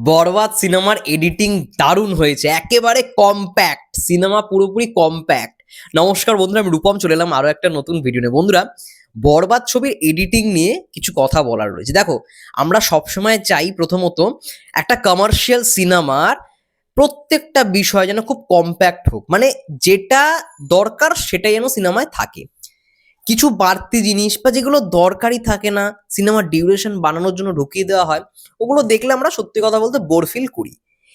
বরবাদ সিনেমার এডিটিং দারুণ হয়েছে, একেবারে কম্প্যাক্ট সিনেমা, পুরোপুরি কম্প্যাক্ট। নমস্কার বন্ধুরা, আমি রূপম চলে এলাম আরো একটা নতুন ভিডিও নিয়ে। বন্ধুরা, বরবাদ ছবির এডিটিং নিয়ে কিছু কথা বলার রয়েছে। দেখো, আমরা সবসময় চাই প্রথমত একটা কমার্শিয়াল সিনেমার প্রত্যেকটা বিষয় যেন খুব কম্প্যাক্ট হোক, মানে যেটা দরকার সেটাই যেন সিনেমায় থাকে। কিছু বাড়তি জিনিস বা যেগুলো দরকারই থাকে না, সিনেমার ডিউরেশন বানানোর জন্য ঢুকিয়ে দেওয়া হয়, ওগুলো দেখলে আমরা সত্যি কথা বলতে বোর ফিল করি।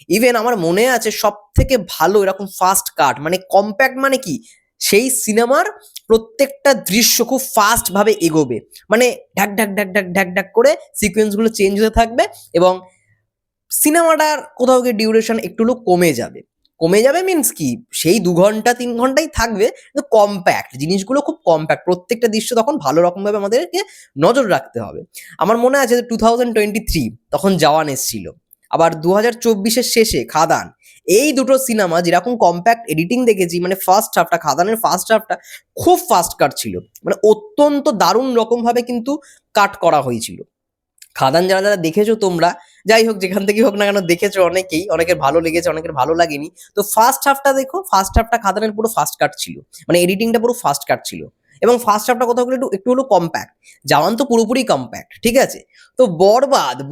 ইভেন আমার মনে আছে সব থেকে ভালো এরকম ফাস্ট কাট, মানে কম্প্যাক্ট, মানে কি, সেই সিনেমার প্রত্যেকটা দৃশ্য খুব ফাস্ট ভাবে এগোবে, মানে ঢাক ঢাক ঢাক ঢাক ঢাক ঢাক করে সিকোয়েন্সগুলো চেঞ্জ হতে থাকবে এবং সিনেমাটার কোথাও গিয়ে ডিউরেশন একটু হলেও কমে যাবে মিন্স কি, সেই 2 ঘন্টা 3 ঘন্টাই থাকবে, কিন্তু কম্প্যাক্ট জিনিসগুলো খুব কম্প্যাক্ট, প্রত্যেকটা দৃশ্য তখন ভালো রকম ভাবে আমাদেরকে নজর রাখতে হবে। আমার মনে আছে 2023 তখন জওয়ান এসেছিল, আবার 2024-এর শেষে খাদান। এই দুটো সিনেমা যেরকম কম্প্যাক্ট এডিটিং দেখেছি, মানে ফার্স্ট হাফটা, খাদানের ফার্স্ট হাফটা খুব ফাস্ট কাট ছিল, মানে অত্যন্ত দারুণ রকম ভাবে কিন্তু কাট করা হয়েছিল। খাদান যারা যারা দেখেছো তোমরা, যাই হোক যেখান থেকে হোক না কেন দেখেছো অনেকেই, অনেকের ভালো লেগেছে অনেকের ভালো লাগেনি। তো ফার্স্ট হাফটা দেখো, ফার্স্ট হাফটা খাদানের পুরো ফাস্ট কাট ছিল, মানে এডিটিংটা পুরো ফাস্ট কাট ছিল এবং ফার্স্ট হাফটা কোথাও গেলে একটু একটু হলো কম্প্যাক্ট। জওয়ান তো পুরোপুরি কম্প্যাক্ট, ঠিক আছে। তো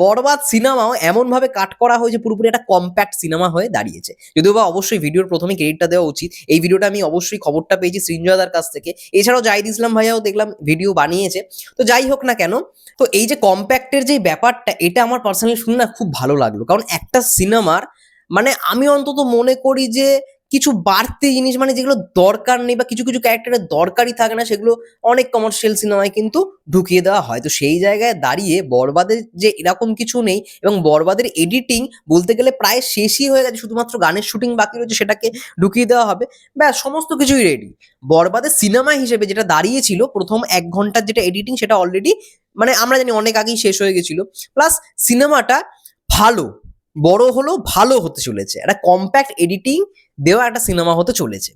বরবাদ সিনেমাও এমন ভাবে কাট করা হয়েছে, পুরোপুরি একটা কম্প্যাক্ট সিনেমা হয়ে দাঁড়িয়েছে। যদিও বা অবশ্যই ভিডিওর প্রথমে ক্রেডিটটা দেওয়া উচিত, এই ভিডিওটা আমি অবশ্যই খবরটা পেয়েছি সৃঞ্জয়দার কাছ থেকে, এছাড়াও জাহিদ ইসলাম ভাইয়াও দেখলাম ভিডিও বানিয়েছে। তো যাই হোক না কেন, তো এই যে কম্প্যাক্টের যে ব্যাপারটা, এটা আমার পার্সোনালি শুনে না খুব ভালো লাগলো, কারণ একটা সিনেমার, মানে আমি অন্তত মনে করি যে কিছু বাড়তি জিনিস, মানে যেগুলো দরকার নেই বা কিছু কিছু ক্যারেক্টারের দরকারই থাকে না, সেগুলো অনেক কমার্শিয়াল সিনেমায় কিন্তু ঢুকিয়ে দেওয়া হয়। তো সেই জায়গায় দাঁড়িয়ে বরবাদের যে এরকম কিছু নেই, এবং বরবাদের এডিটিং বলতে গেলে প্রায় শেষই হয়ে গেছে, শুধুমাত্র গানের শুটিং বাকি রয়েছে, সেটাকে ঢুকিয়ে দেওয়া হবে, ব্যাস সমস্ত কিছুই রেডি। বরবাদের সিনেমা হিসেবে যেটা দাঁড়িয়েছিল প্রথম 1 ঘন্টার যেটা এডিটিং, সেটা অলরেডি, মানে আমরা জানি অনেক আগেই শেষ হয়ে গেছিল। প্লাস সিনেমাটা ভালো, বড় হলেও ভালো হতে চলেছে, একটা কম্প্যাক্ট এডিটিং দেওয়া একটা সিনেমা হতে চলেছে।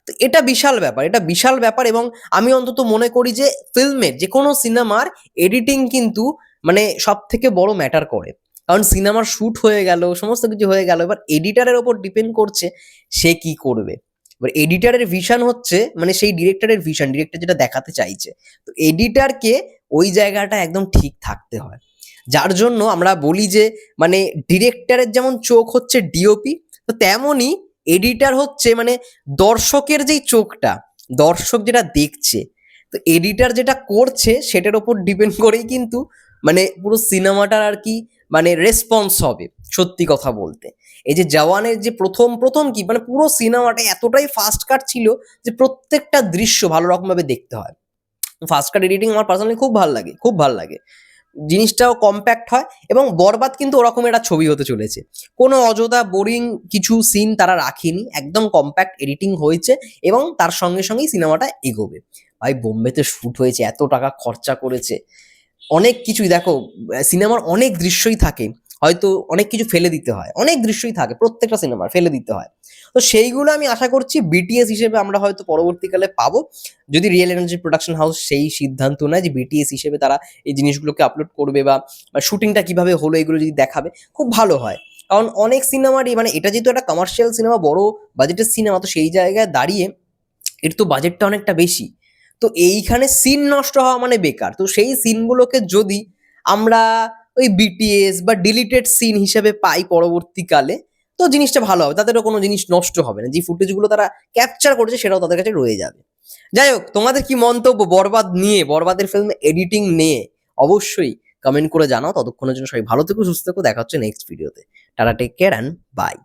তো এটা বিশাল ব্যাপার, এটা বিশাল ব্যাপার। এবং আমি অন্তত মনে করি যে ফিল্মের যে কোনো সিনেমার এডিটিং কিন্তু মানে সব থেকে বড় ম্যাটার করে, কারণ সিনেমার শ্যুট হয়ে গেল, সমস্ত কিছু হয়ে গেল, এবার এডিটারের ওপর ডিপেন্ড করছে সে কি করবে। এবার এডিটারের ভিশন হচ্ছে, মানে সেই ডিরেক্টরের ভিশন, ডিরেক্টর যেটা দেখাতে চাইছে, তো এডিটারকে ওই জায়গাটা একদম ঠিক থাকতে হয়। যার জন্য আমরা বলি যে, মানে ডিরেক্টরের যেমন চোখ হচ্ছে ডিওপি, তো তেমনই এডিটার হচ্ছে মানে দর্শকের যেই চোখটা, দর্শক যেটা দেখছে, তো এডিটার যেটা করছে সেটার ওপর ডিপেন্ড করেই কিন্তু মানে পুরো সিনেমাটার আর কি, মানে রেসপন্স হবে। সত্যি কথা বলতে, এই যে জওয়ানের যে প্রথম প্রথম কি, মানে পুরো সিনেমাটা এতটাই ফাস্ট কাট ছিল যে প্রত্যেকটা দৃশ্য ভালো রকম ভাবে দেখতে হয়। ফাস্ট কাট এডিটিং আমার পার্সোনালি খুব ভালো লাগে, খুব ভালো লাগে। জিনিসটাও কম্প্যাক্ট হয়, এবং বরবাদ কিন্তু ওরকম একটা ছবি হতে চলেছে। কোনো অযথা বোরিং কিছু সিন তারা রাখেনি, একদম কম্প্যাক্ট এডিটিং হয়েছে এবং তার সঙ্গে সঙ্গেই সিনেমাটা এগোবে। ভাই বোম্বেতে শ্যুট হয়েছে, এত টাকা খরচা করেছে, অনেক কিছুই দেখো, সিনেমার অনেক দৃশ্যই থাকে, হয়তো অনেক কিছু ফেলে দিতে হয়, অনেক দৃশ্যই থাকে প্রত্যেকটা সিনেমার ফেলে দিতে হয়। তো সেইগুলো আমি আশা করছি বিটিএস হিসেবে আমরা হয়তো পরবর্তীকালে পাবো, যদি রিয়েল এনার্জি প্রোডাকশন হাউস সেই সিদ্ধান্ত নেয় যে বিটিএস হিসেবে তারা এই জিনিসগুলোকে আপলোড করবে, বা শুটিংটা কিভাবে হলো এগুলো যদি দেখাবে, খুব ভালো হয়। কারণ অনেক সিনেমারই, মানে এটা যেহেতু একটা কমার্শিয়াল সিনেমা, বড় বাজেটের সিনেমা, তো সেই জায়গায় দাঁড়িয়ে এর তো বাজেটটা অনেকটা বেশি। তো এইখানে সিন নষ্ট হওয়া মানে বেকার, তো সেই সিনগুলোকে যদি আমরা ওই বিটিএস বা ডিলিটেড সিন হিসেবে পাই পরবর্তীকালে, তো জিনিসটা ভালো হবে, তাদেরও কোনো জিনিস নষ্ট হবে না, যে ফুটেজগুলো তারা ক্যাপচার করেছে সেটাও তাদের কাছে রয়ে যাবে। যাই হোক, তোমাদের কি মন্তব্য বরবাদ নিয়ে, বরবাদের ফিল্ম এডিটিং নিয়ে, অবশ্যই কমেন্ট করে জানাও। ততক্ষণের জন্য সবাই ভালো থেকো, সুস্থ থেকো, দেখা হচ্ছে নেক্সট ভিডিওতে। Tata, take care and by.